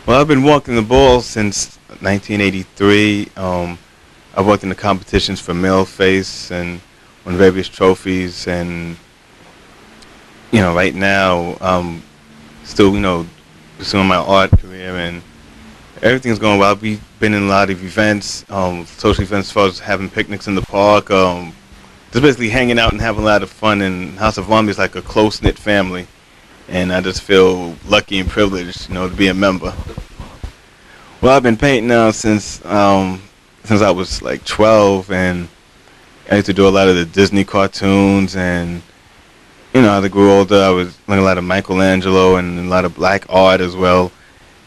Well, I've been walking the ball since 1983. I've worked in the competitions for Male Face and won various trophies. And, right now, still, pursuing my art career, and everything's going well. We've been in a lot of events, social events as far as having picnics in the park, just basically hanging out and having a lot of fun. And House of Omni is like a close-knit family. And I just feel lucky and privileged, to be a member. Well, I've been painting now since I was like 12, and I used to do a lot of the Disney cartoons. And as I grew older, I was learning a lot of Michelangelo and a lot of black art as well.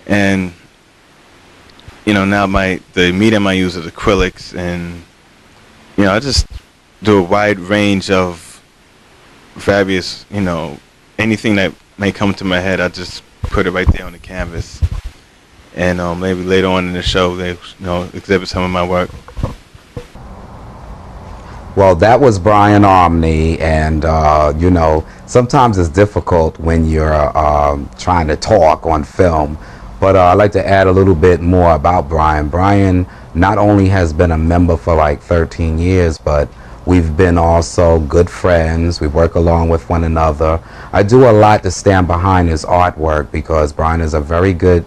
And now the medium I use is acrylics, and I just do a wide range of various, anything that may come to my head. I just put it right there on the canvas, and maybe later on in the show they exhibit some of my work. Well, that was Brian Omni, and sometimes it's difficult when you're trying to talk on film, but I'd like to add a little bit more about Brian. Brian not only has been a member for like 13 years, but we've been also good friends. We work along with one another. I do a lot to stand behind his artwork because Brian is a very good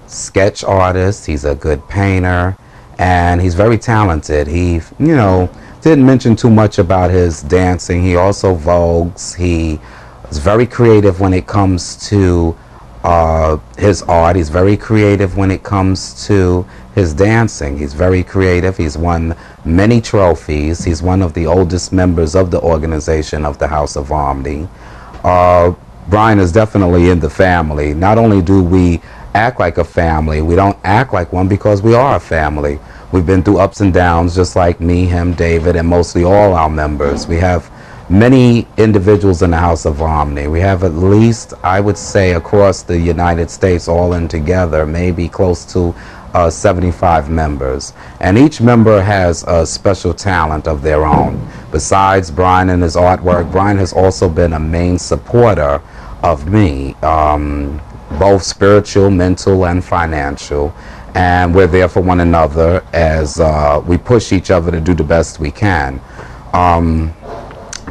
sketch artist. He's a good painter, and he's very talented. He, didn't mention too much about his dancing. He also vogues. He is very creative when it comes to his art. He's very creative when it comes to his dancing. He's very creative. He's won many trophies. He's one of the oldest members of the organization of the House of Omni. Brian is definitely in the family. Not only do we act like a family, we don't act like one because we are a family. We've been through ups and downs, just like me, him, David, and mostly all our members. We have many individuals in the House of Omni. We have at least, I would say, across the United States, all in together, maybe close to 75 members. And each member has a special talent of their own. Besides Brian and his artwork, Brian has also been a main supporter of me, both spiritual, mental, and financial. And we're there for one another as we push each other to do the best we can.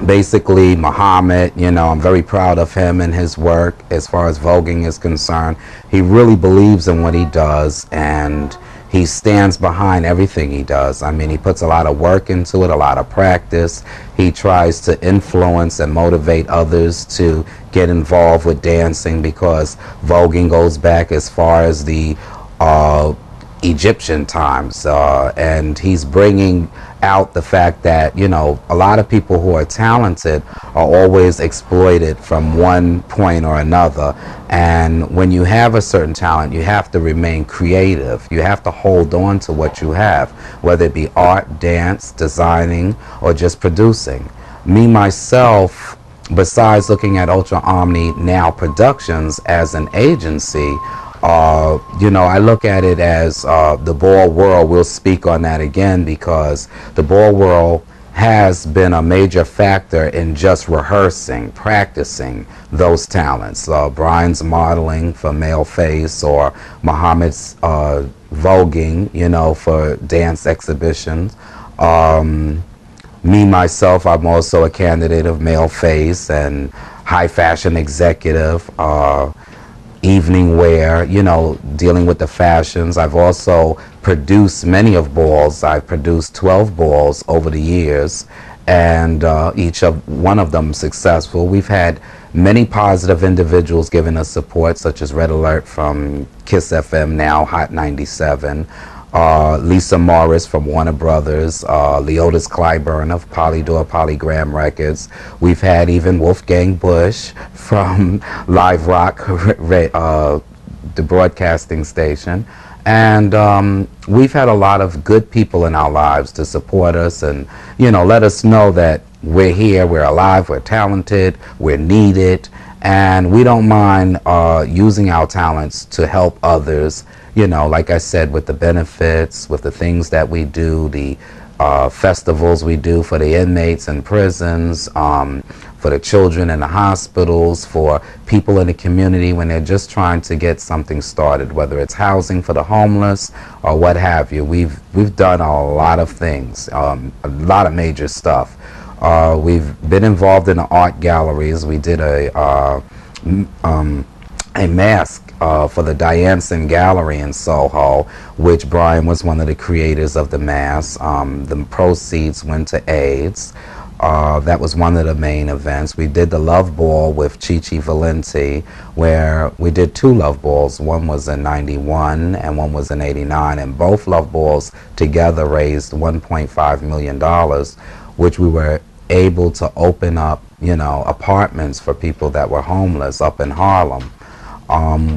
Basically, Muhammad, I'm very proud of him and his work as far as voguing is concerned. He really believes in what he does, and he stands behind everything he does. I mean, he puts a lot of work into it, a lot of practice. He tries to influence and motivate others to get involved with dancing because voguing goes back as far as the Egyptian times, and he's bringing out the fact that a lot of people who are talented are always exploited from one point or another. And when you have a certain talent, you have to remain creative. You have to hold on to what you have, whether it be art, dance, designing, or just producing. Me myself, besides looking at Ultra Omni Now Productions as an agency, I look at it as the ball world. We'll speak on that again because the ball world has been a major factor in just rehearsing, practicing those talents. Brian's modeling for Male Face, or Muhammad's voguing, for dance exhibitions. Me, myself, I'm also a candidate of Male Face and high fashion executive. Evening wear, dealing with the fashions. I've also produced many of balls. I've produced 12 balls over the years, and each of one of them successful. We've had many positive individuals giving us support, such as Red Alert from Kiss FM, now Hot 97, Lisa Morris from Warner Brothers, Leotis Clyburn of Polydor Polygram Records. We've had even Wolfgang Busch from Live Rock, the broadcasting station. And we've had a lot of good people in our lives to support us and, let us know that we're here, we're alive, we're talented, we're needed, and we don't mind using our talents to help others. Like I said, with the benefits, with the things that we do, the festivals we do for the inmates in prisons, for the children in the hospitals, for people in the community when they're just trying to get something started, whether it's housing for the homeless or what have you. We've done a lot of things, a lot of major stuff. We've been involved in the art galleries. We did a mask for the Dianson Gallery in Soho, which Brian was one of the creators of the mask. The proceeds went to AIDS. That was one of the main events. We did the Love Ball with Chichi Valenti, where we did 2 Love Balls. One was in '91 and one was in '89, and both Love Balls together raised $1.5 million, which we were able to open up, you know, apartments for people that were homeless up in Harlem.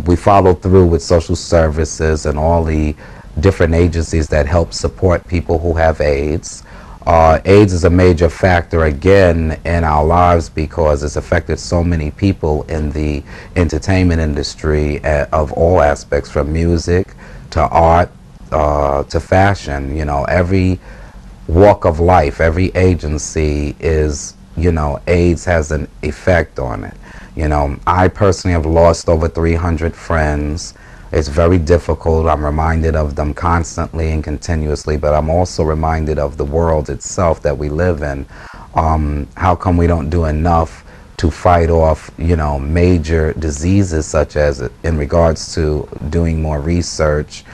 We followed through with social services and all the different agencies that help support people who have AIDS. AIDS is a major factor again in our lives because it's affected so many people in the entertainment industry of all aspects, from music to art to fashion. You know, every walk of life, every agency is, you know, AIDS has an effect on it. You know, I personally have lost over 300 friends. It's very difficult. I'm reminded of them constantly and continuously, but I'm also reminded of the world itself that we live in. How come we don't do enough to fight off, you know, major diseases, such as in regards to doing more research?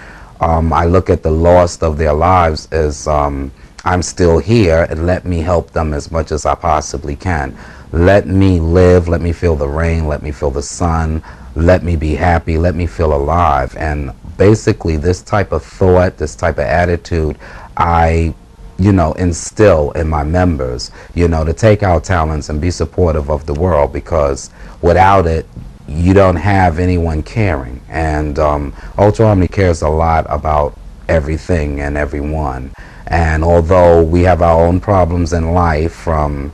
I look at the loss of their lives as I'm still here, and let me help them as much as I possibly can. Let me live, let me feel the rain, let me feel the sun, let me be happy, let me feel alive. And basically this type of thought, this type of attitude, I, you know, instill in my members, you know, to take our talents and be supportive of the world, because without it, you don't have anyone caring. And Ultra Omni cares a lot about everything and everyone. And although we have our own problems in life, from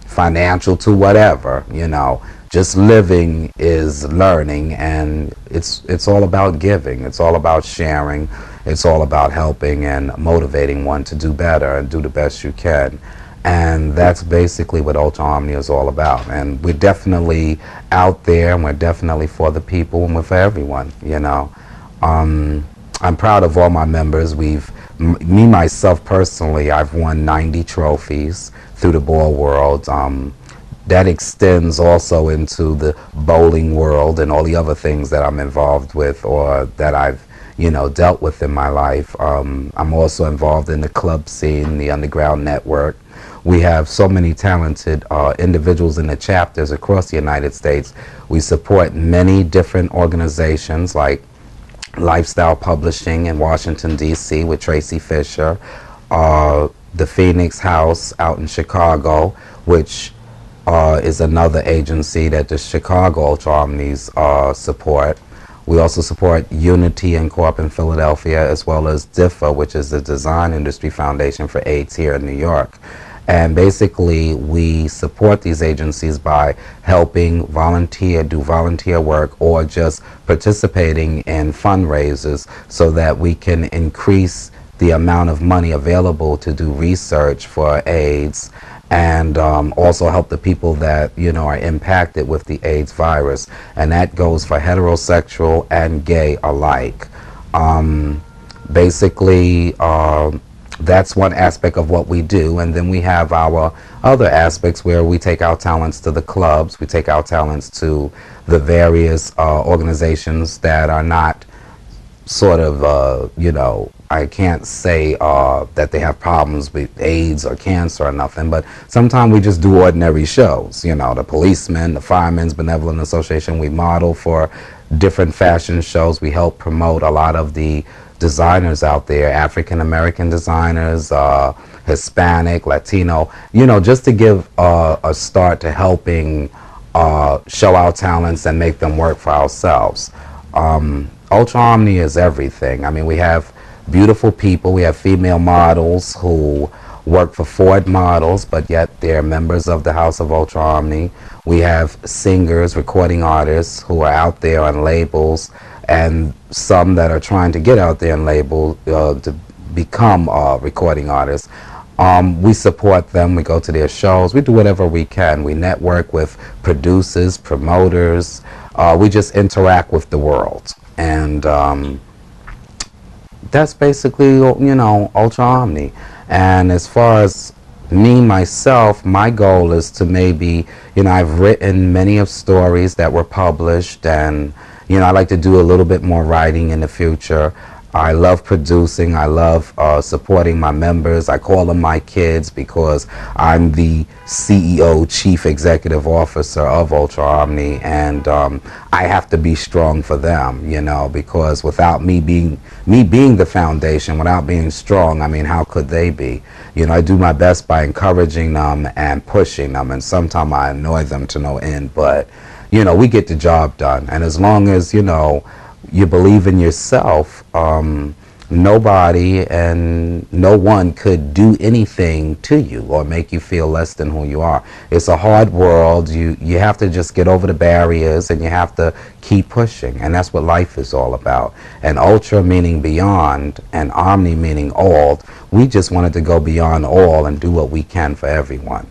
financial to whatever, you know, just living is learning, and it's all about giving. It's all about sharing. It's all about helping and motivating one to do better and do the best you can. And that's basically what Ultra Omni is all about. And we're definitely out there, and we're definitely for the people, and we're for everyone, you know. I'm proud of all my members. Me, myself, personally, I've won 90 trophies through the ball world. That extends also into the bowling world and all the other things that I'm involved with, or that I've, you know, dealt with in my life. I'm also involved in the club scene, the underground network. We have so many talented individuals in the chapters across the United States. We support many different organizations like Lifestyle Publishing in Washington, D.C. with Tracy Fisher, the Phoenix House out in Chicago, which is another agency that the Chicago Ultra Omnis support. We also support Unity and Co-op in Philadelphia, as well as DIFA, which is the Design Industry Foundation for AIDS here in New York. And basically, we support these agencies by helping do volunteer work, or just participating in fundraisers so that we can increase the amount of money available to do research for AIDS, and also help the people that, you know, are impacted with the AIDS virus. And that goes for heterosexual and gay alike. Basically, that's one aspect of what we do. And then we have our other aspects where we take our talents to the clubs, we take our talents to the various organizations that are not sort of, you know, I can't say that they have problems with AIDS or cancer or nothing, but sometimes we just do ordinary shows. You know, the Policemen, the Firemen's Benevolent Association, we model for different fashion shows. We help promote a lot of the designers out there, African American designers, Hispanic, Latino, you know, just to give a start to helping show our talents and make them work for ourselves. Ultra Omni is everything. I mean, we have beautiful people. We have female models who work for Ford Models, but yet they're members of the House of Ultra Omni. We have singers, recording artists who are out there on labels, and some that are trying to get out there and label to become recording artists. We support them. We go to their shows. We do whatever we can. We network with producers, promoters. We just interact with the world. And that's basically, Ultra Omni. And as far as me, myself, my goal is to maybe, I've written many of stories that were published, and, I like to do a little bit more writing in the future. I love producing. I love supporting my members. I call them my kids because I'm the CEO, Chief Executive Officer of Ultra Omni, and I have to be strong for them, because without me being the foundation, without being strong, I mean, how could they be? I do my best by encouraging them and pushing them, and sometimes I annoy them to no end, but we get the job done. And as long as you believe in yourself, nobody and no one could do anything to you or make you feel less than who you are. It's a hard world. You have to just get over the barriers, and you have to keep pushing, and that's what life is all about. And Ultra meaning beyond, and Omni meaning all. We just wanted to go beyond all and do what we can for everyone.